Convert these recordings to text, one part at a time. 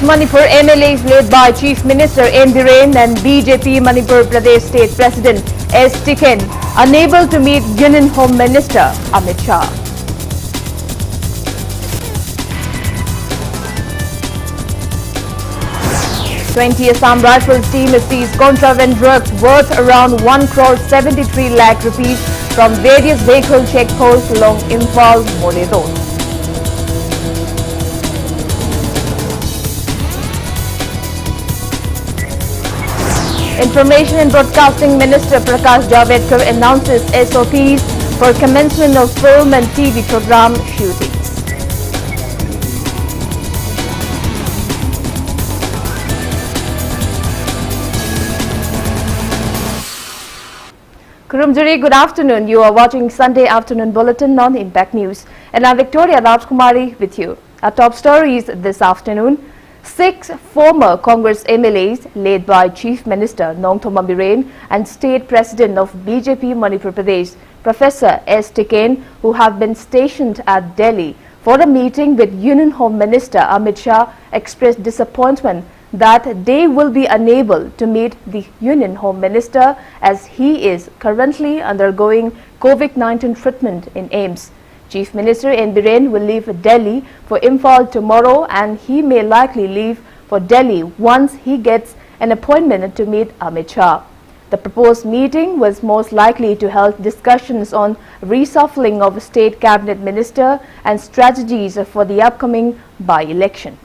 Manipur MLAs led by Chief Minister N. Biren and BJP Manipur Pradesh State President S. Tiken unable to meet Union Home Minister Amit Shah. '20 Assam Rifles team has seized contraband drugs worth around 1 crore 73 lakh rupees from various vehicle checkposts along Imphal-More Road. Information and Broadcasting Minister Prakash Javadekar announces SOPs for commencement of film and TV program shootings. Kurumjuri, good afternoon. You are watching Sunday Afternoon Bulletin on Impact News. And I'm Victoria Rajkumari with you. Our top stories this afternoon. 6 former Congress MLAs led by Chief Minister Nongthoma Biren and State President of BJP Manipur Pradesh, Professor S. Tiken, who have been stationed at Delhi for a meeting with Union Home Minister Amit Shah, expressed disappointment that they will be unable to meet the Union Home Minister as he is currently undergoing COVID-19 treatment in AIIMS. Chief Minister N. Biren will leave Delhi for Imphal tomorrow and he may likely leave for Delhi once he gets an appointment to meet Amit Shah. The proposed meeting was most likely to hold discussions on reshuffling of state cabinet minister and strategies for the upcoming by-election.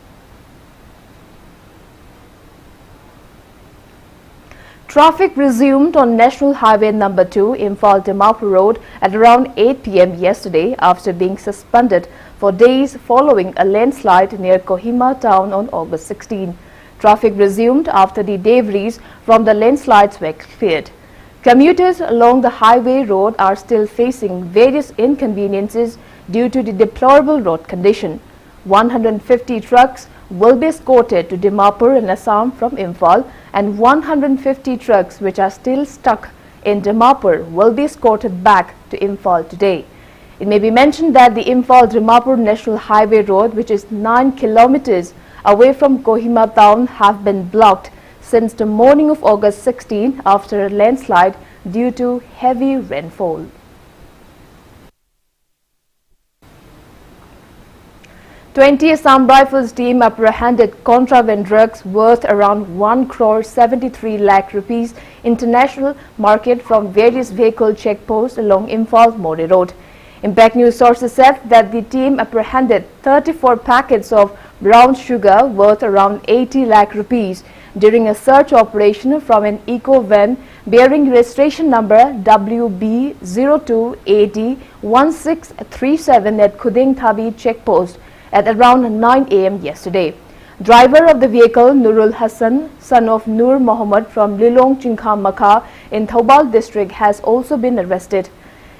Traffic resumed on National Highway No. 2, Imphal-Dimapur Road at around 8 p.m. yesterday after being suspended for days following a landslide near Kohima town on August 16. Traffic resumed after the debris from the landslides were cleared. Commuters along the highway road are still facing various inconveniences due to the deplorable road condition. 150 trucks will be escorted to Dimapur in Assam from Imphal, and 150 trucks which are still stuck in Dimapur will be escorted back to Imphal today. It may be mentioned that the Imphal-Dimapur National Highway Road, which is 9 kilometers away from Kohima town, have been blocked since the morning of August 16 after a landslide due to heavy rainfall. '20 Assam Rifles team apprehended contraband drugs worth around 1 crore 73 lakh rupees international market from various vehicle checkposts along Imphal-More Road. Impact News sources said that the team apprehended 34 packets of brown sugar worth around 80 lakh rupees during a search operation from an eco-van bearing registration number WB02AD1637 at Khuding Thabi checkpost at around 9 a.m. yesterday. Driver of the vehicle, Nurul Hassan, son of Nur Mohammed from Lilong Chingkham Makha in Thoubal district, has also been arrested.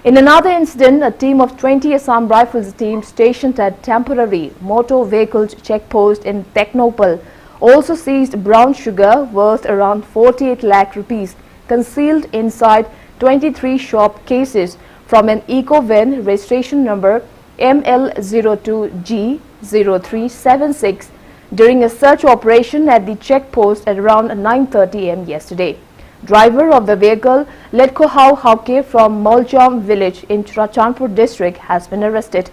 In another incident, a team of 20 Assam Rifles team stationed at temporary motor vehicle checkpost in Technopal also seized brown sugar worth around 48 lakh rupees concealed inside 23 shop cases from an eco-van registration number ML02G0376 during a search operation at the checkpost at around 9:30 am yesterday. Driver of the vehicle, Letkohau Hauke from Moljam village in Churachandpur district, has been arrested.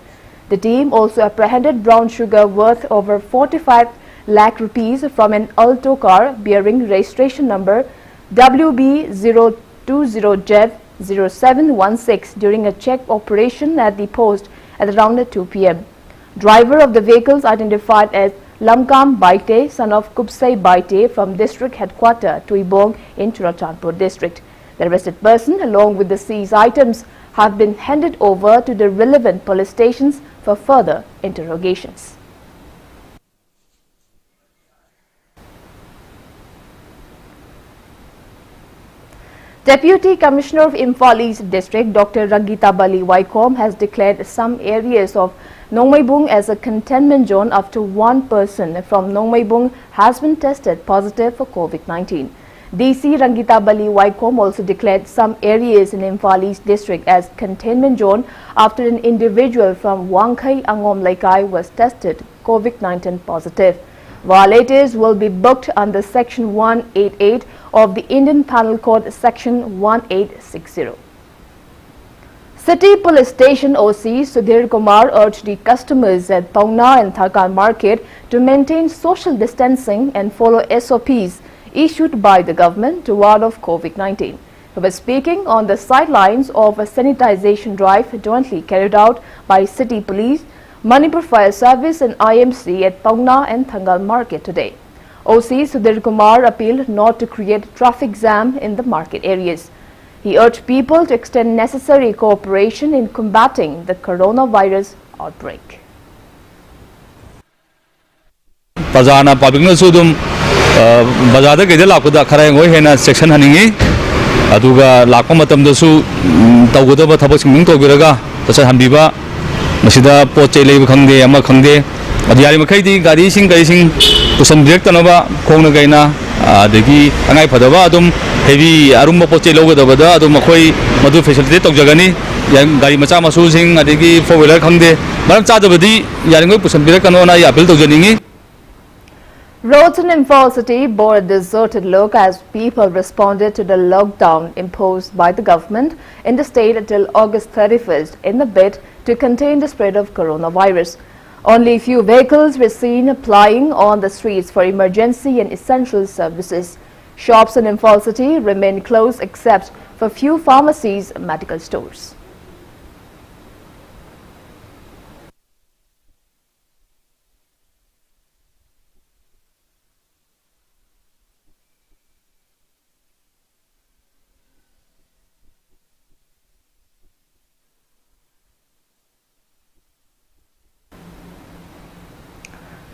The team also apprehended brown sugar worth over 45 lakh rupees from an Alto car bearing registration number WB020Z0716 during a check operation at the post at around 2 p.m. Driver of the vehicles identified as Lamkam Baite, son of Kupsai Baite from district headquarters Tuibong in Churachandpur district. The arrested person along with the seized items have been handed over to the relevant police stations for further interrogations. Deputy Commissioner of Imphal East District, Dr. Rangita Bali Waikom, has declared some areas of Nongmaibung as a containment zone after one person from Nongmaibung has been tested positive for COVID-19. DC Rangita Bali Waikom also declared some areas in Imphal East District as containment zone after an individual from Wangkhai Angom Laikai was tested COVID-19 positive. Violators will be booked under Section 188 of the Indian Penal Code Section 1860. City Police Station OC Sudhir Kumar urged the customers at Paungna and Tharkan Market to maintain social distancing and follow SOPs issued by the government to ward off COVID-19. He was speaking on the sidelines of a sanitization drive jointly carried out by City Police, Manipur Fire Service and IMC at Paungna and Thangal Market today. OC Sudhir Kumar appealed not to create traffic jam in the market areas. He urged people to extend necessary cooperation in combating the coronavirus outbreak. Pazana public na sudum bazada ke jala kuda khara ngoi hena section haningi aduga lakpa matam da su tawgoda ba thabak sing to biraga tasa hambiba masida poche lei khangde ama khangde adiyari makai di gari sing pusan direct tanaba khongna gaina adagi angai phadaba adum heavy arumba poche logodabada adum makhoi madu facility tokjagani yang gari macha masu sing adagi four wheeler khangde maram chadabadi yaringoi pusan direct kanona ya appeal tojaningi. Roads in Imphal City bore a deserted look as people responded to the lockdown imposed by the government in the state until August 31st in the bid to contain the spread of coronavirus. Only few vehicles were seen plying on the streets for emergency and essential services. Shops in Imphal City remained closed except for few pharmacies and medical stores.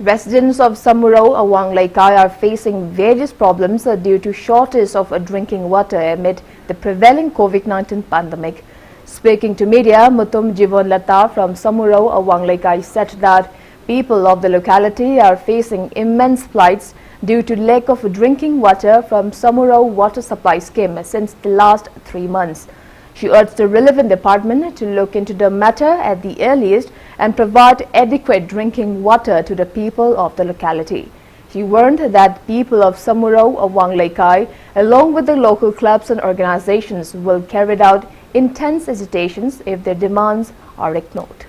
Residents of Samurao, Awang Laikai are facing various problems due to shortage of drinking water amid the prevailing COVID-19 pandemic. Speaking to media, Mutum Jivon Lata from Samurao, Awang Laikai said that people of the locality are facing immense plights due to lack of drinking water from Samurao water supply scheme since the last 3 months. She urged the relevant department to look into the matter at the earliest and provide adequate drinking water to the people of the locality. She warned that people of Samurao, Awang Laikai, along with the local clubs and organizations, will carry out intense agitations if their demands are ignored.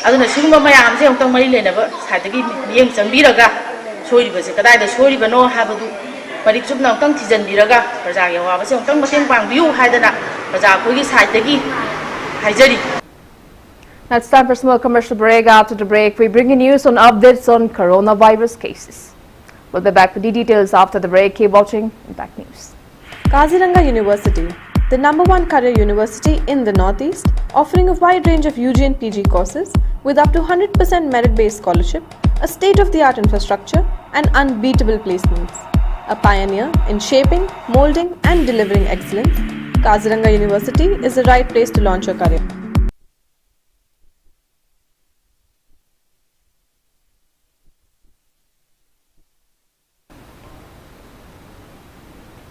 aduna singba mayam se ongtang mari lenaba sadagi miyeng changbiraga soiribase kadaida soiribano habadu parik chupna ongtang thijanbiraga praja ge wabase ongtang mateng pangbiu haidana praja khogi saidagi haijari. Now it's time for a small commercial break. After the break, we bring you news on updates on coronavirus cases. We'll be back with the details after the break. Keep watching Impact News. Kaziranga University, the #1 career university in the Northeast, offering a wide range of UG and PG courses with up to 100% merit-based scholarship, a state-of-the-art infrastructure and unbeatable placements. A pioneer in shaping, molding and delivering excellence, Kaziranga University is the right place to launch your career.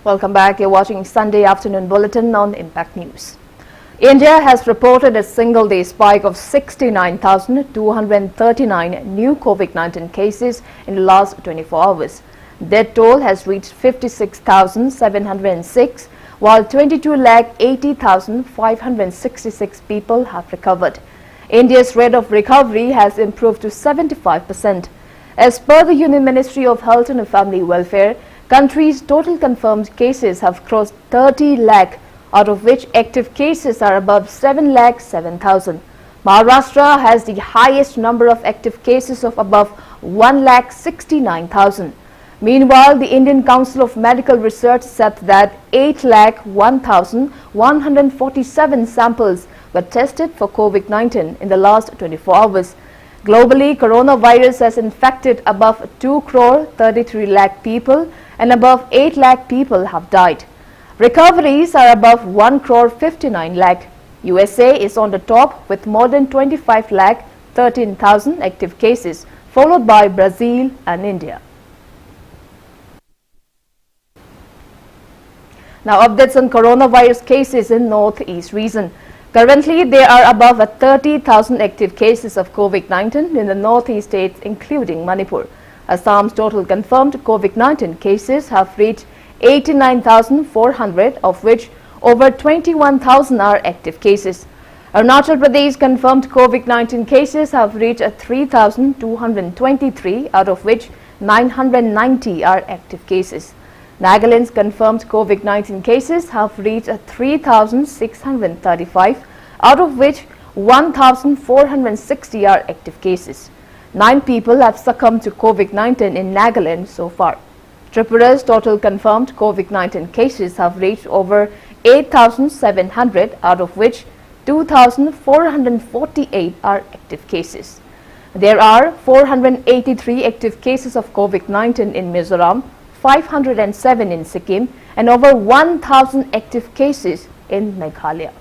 Welcome back. You're watching Sunday Afternoon Bulletin on Impact News. India has reported a single-day spike of 69,239 new COVID-19 cases in the last 24 hours. Death toll has reached 56,706, while 22,80,566 people have recovered. India's rate of recovery has improved to 75%. As per the Union Ministry of Health and Family Welfare, country's total confirmed cases have crossed 30 lakh, out of which active cases are above 7,07,000. Maharashtra has the highest number of active cases of above 1,69,000. Meanwhile, the Indian Council of Medical Research said that 8,01,147 samples were tested for COVID-19 in the last 24 hours. Globally, coronavirus has infected above 2 crore 33 lakh people and above 8 lakh people have died. Recoveries are above 1 crore 59 lakh. USA is on the top with more than 25 lakh 13,000 active cases, followed by Brazil and India. Now updates on coronavirus cases in Northeast region. Currently, there are above 30,000 active cases of COVID-19 in the Northeast states, including Manipur. Assam's total confirmed COVID-19 cases have reached 89,400, of which over 21,000 are active cases. Arunachal Pradesh confirmed COVID-19 cases have reached 3,223, out of which 990 are active cases. Nagaland's confirmed COVID-19 cases have reached 3,635, out of which 1,460 are active cases. 9 people have succumbed to COVID-19 in Nagaland so far. Tripura's total confirmed COVID-19 cases have reached over 8,700, out of which 2,448 are active cases. There are 483 active cases of COVID-19 in Mizoram, 507 in Sikkim, and over 1,000 active cases in Meghalaya.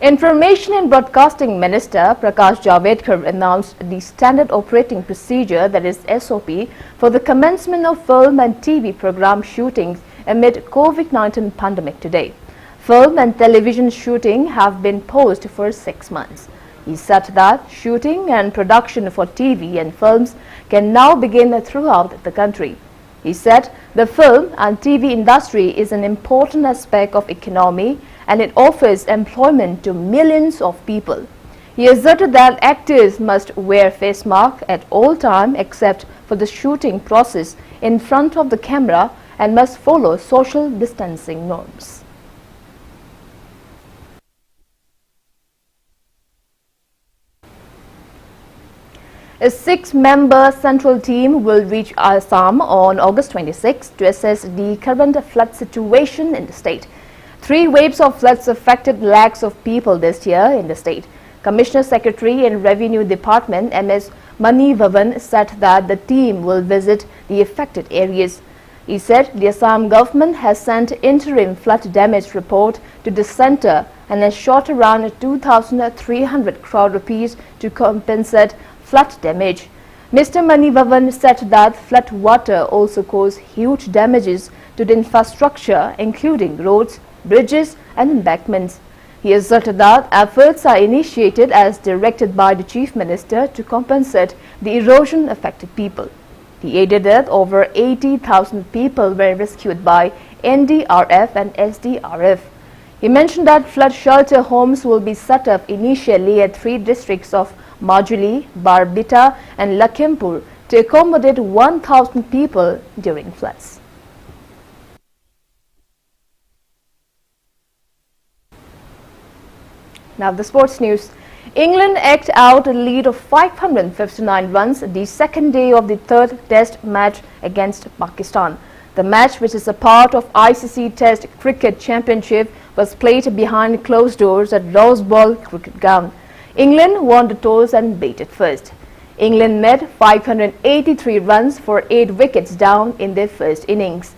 Information and Broadcasting Minister Prakash Javadekar announced the standard operating procedure, that is SOP, for the commencement of film and TV program shootings amid COVID-19 pandemic today. Film and television shooting have been paused for 6 months. He said that shooting and production for TV and films can now begin throughout the country. He said the film and TV industry is an important aspect of economy and it offers employment to millions of people. He asserted that actors must wear face mask at all time except for the shooting process in front of the camera and must follow social distancing norms. A 6-member central team will reach Assam on August 26 to assess the current flood situation in the state. 3 waves of floods affected lakhs of people this year in the state. Commissioner Secretary in Revenue Department MS Manipur said that the team will visit the affected areas. He said the Assam government has sent interim flood damage report to the centre and has shot around 2,300 crore rupees to compensate flood damage. Mr. Manipur said that flood water also caused huge damages to the infrastructure, including roads, bridges and embankments. He asserted that efforts are initiated as directed by the Chief Minister to compensate the erosion-affected people. He added that over 80,000 people were rescued by NDRF and SDRF. He mentioned that flood shelter homes will be set up initially at 3 districts of Majuli, Barbita and Lakhimpur to accommodate 1,000 people during floods. Now the sports news. England eked out a lead of 559 runs the second day of the 3rd Test match against Pakistan. The match, which is a part of ICC Test Cricket Championship, was played behind closed doors at Roseball Cricket Ground. England won the toss and batted first. England made 583 runs for 8 wickets down in their first innings.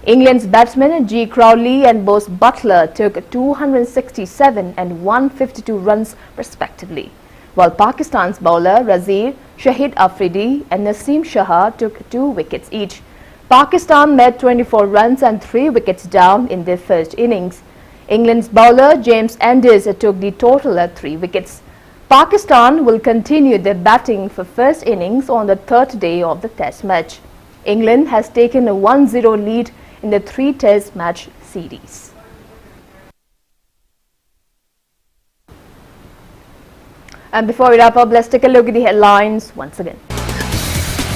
England's batsmen G. Crowley and Bose Butler took 267 and 152 runs respectively, while Pakistan's bowler Razir, Shahid Afridi and Naseem Shah took 2 wickets each. Pakistan made 24 runs and 3 wickets down in their first innings. England's bowler James Anders took the total at 3 wickets. Pakistan will continue their batting for first innings on the 3rd day of the Test match. England has taken a 1-0 lead in the 3 Test match series. And before we wrap up, let's take a look at the headlines once again.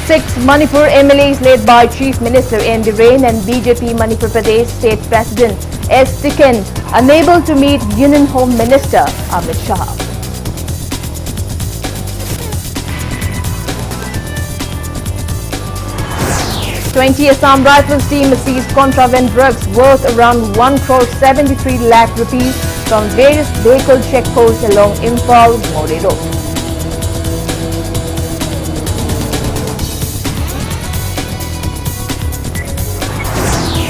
6 Manipur MLAs led by Chief Minister N. Rain and BJP Manipur Pradesh State President S. Tiken unable to meet Union Home Minister Amit Shah. 20 Assam Rifles team seized contraband drugs worth around 1 crore 73 lakh rupees from various vehicle checkposts along Imphal-More Road.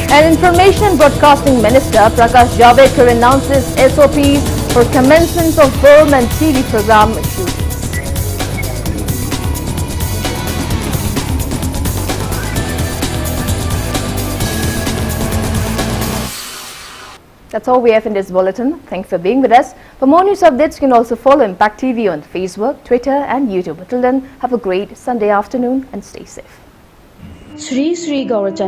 And Information and Broadcasting Minister Prakash Javadekar announces SOPs for commencement of film and TV program shootings. That's all we have in this bulletin. Thanks for being with us. For more news updates, you can also follow Impact TV on Facebook, Twitter and YouTube. Until then, have a great Sunday afternoon and stay safe. Sri Gaurachandra